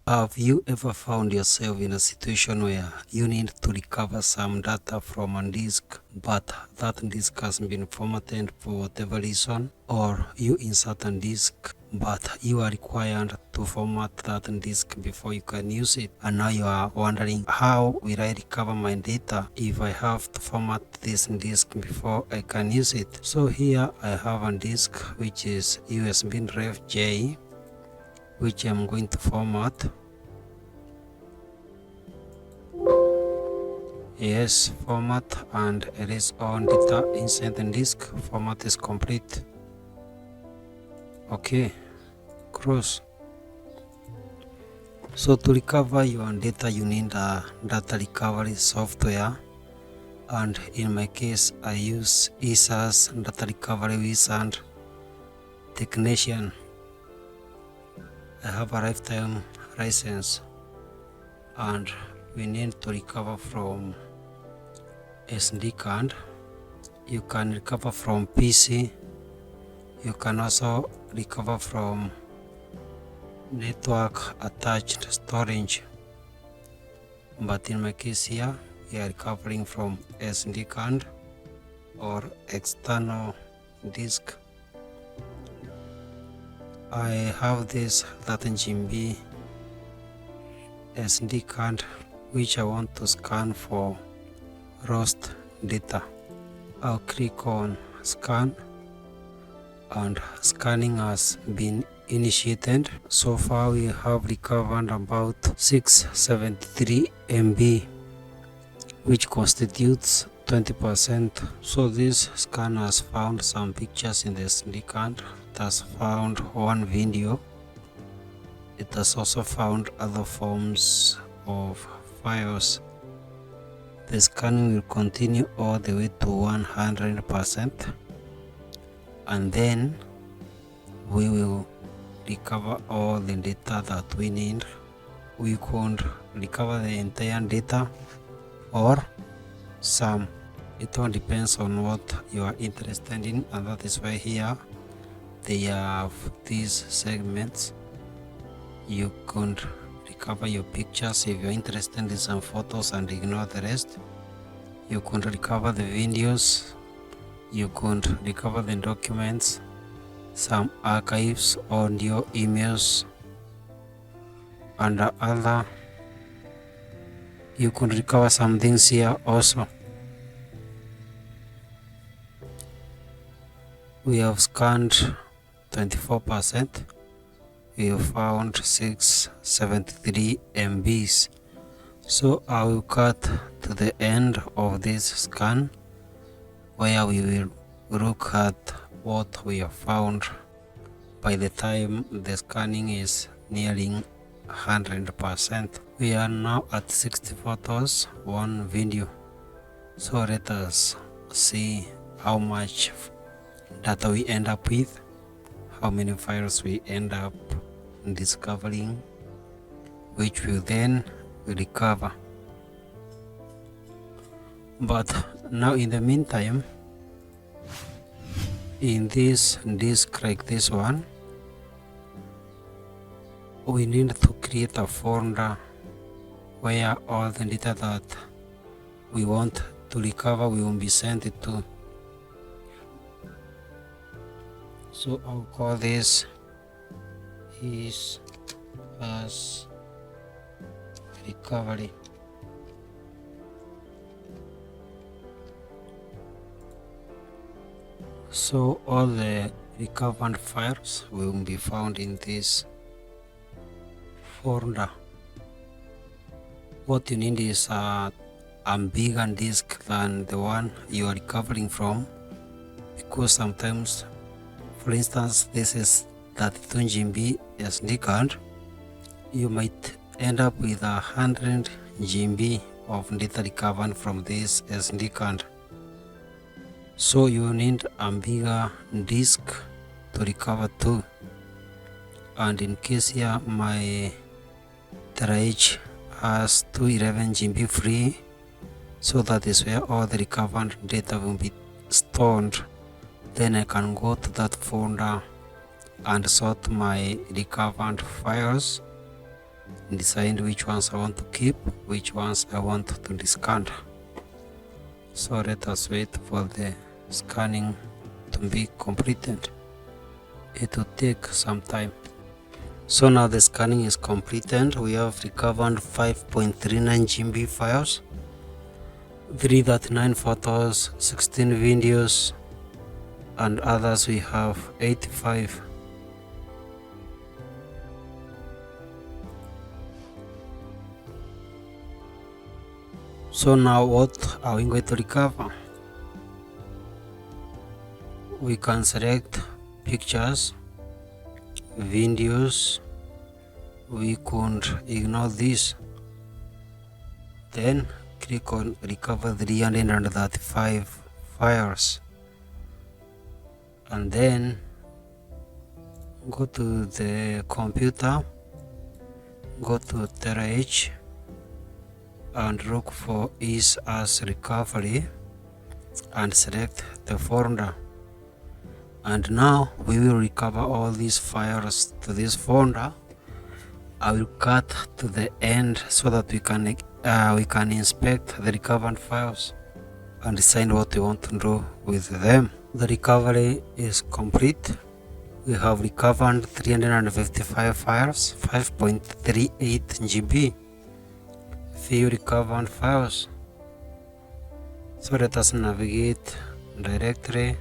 Have you ever found yourself in a situation where you need to recover some data from a disk, but that disk has been formatted for whatever reason, or you insert a disk but you are required to format that disk before you can use it, and now you are wondering, how will I recover my data if I have to format this disk before I can use it? So here I have a disk which is USB ref J, which I'm going to format. Yes, format, and erase all data inside the disk. Format is complete. Okay, close. So to recover your data, you need a data recovery software, and in my case I use ESA's data recovery wizard technician. I have a lifetime license, and we need to recover from SD card. You can recover from PC. You can also recover from network attached storage, but in my case here we are recovering from SD card or external disk. I have this 13 GB SD card which I want to scan for lost data. I'll click on scan, and scanning has been initiated. So far we have recovered about 673 MB, which constitutes 20%. So this scan has found some pictures in the SD card. It has found one video. It has also found other forms of files. The scanning will continue all the way to 100%, and then we will recover all the data that we need. We could recover the entire data or some. It all depends on what you are interested in, and that is why here they have these segments. You could recover your pictures if you're interested in some photos and ignore the rest. You could recover the videos. You could recover the documents, some archives, audio, emails, and other. You could recover some things here also. We have scanned 24%. We have found 673 MBs. So I will cut to the end of this scan, where we will look at what we have found by the time the scanning is nearing 100%. We are now at 60 photos, one video. So let us see how much data we end up with, how many files we end up discovering, which will then recover. But now in the meantime, in this disk like this one, we need to create a folder where all the data that we want to recover will be sent to. So I'll call this is as recovery. So all the recovered files will be found in this folder. What you need is a bigger disk than the one you are recovering from, because sometimes, for instance, this is 32 GB SD card. You might end up with 100 GB of data recovered from this SD card. So you need a bigger disk to recover to. And in case here my terabyte has 211 GB free, so that is where all the recovered data will be stored. Then I can go to that folder and sort my recovered files decide which ones I want to keep, which ones I want to discard. So let us wait for the scanning to be completed. It will take some time. So now the scanning is completed. We have recovered 5.39 GB files, 339 photos, 16 videos, and others we have 85. So now what are we going to recover? We can select pictures, videos. We could ignore this, then click on recover 335 files, and then go to the computer, go to TeraH and look for ease as recovery and select the folder. And now we will recover all these files to this folder. I will cut to the end so that we can inspect the recovered files and decide what we want to do with them. The recovery is complete. We have recovered 355 files, 5.38 GB. Few recovered files. So let us navigate directory.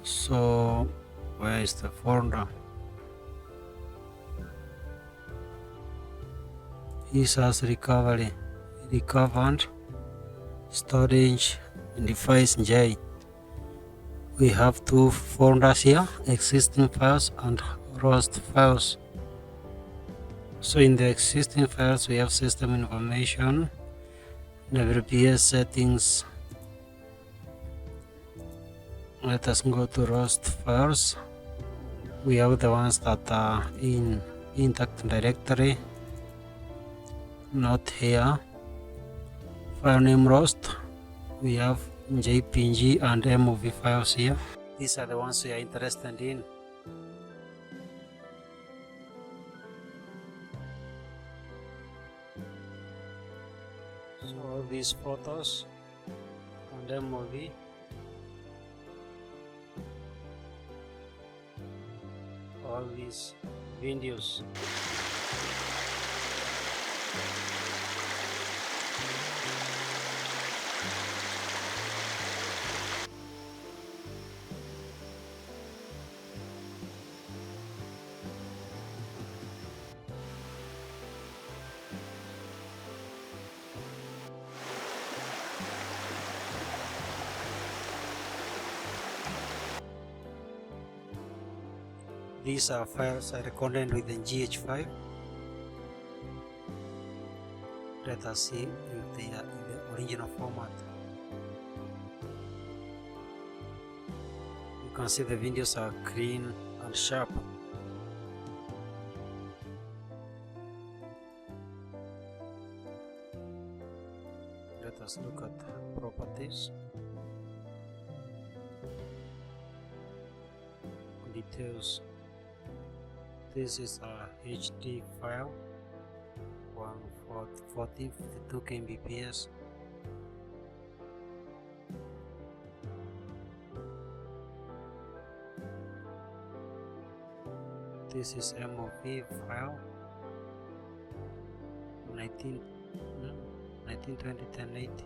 So where is the folder? This has recovery, recovered, storage, device J. We have two folders here, existing files and ROST files. So in the existing files we have system information, WPS settings. Let us go to ROST files. We have the ones that are in intact directory, not here. File name ROST. We have JPG and MOV files here. These are the ones we are interested in. So all these photos and MOV. All these videos. These are files I recorded with the GH5. Let us see if they are in the original format. You can see the videos are clean and sharp. Let us look at properties, details. This is a HD file, 140 52 kbps. This is MOV file, 1920 1080.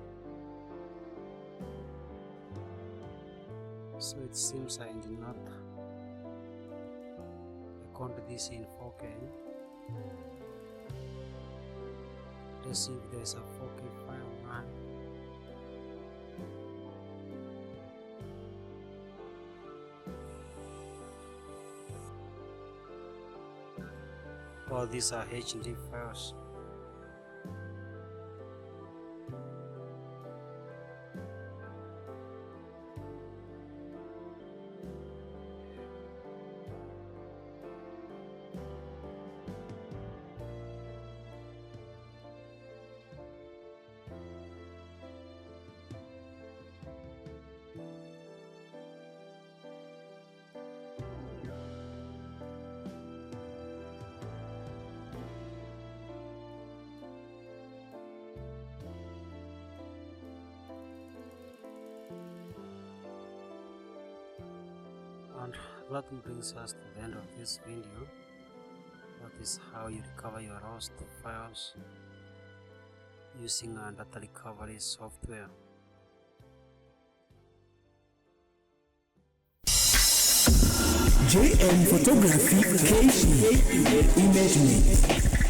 So it seems I did not record this in 4K. Let's see if there's a 4K file now. All these are HD files. And that brings us to the end of this video. That is how you recover your lost files using a data recovery software. JM Photography KE Image Me.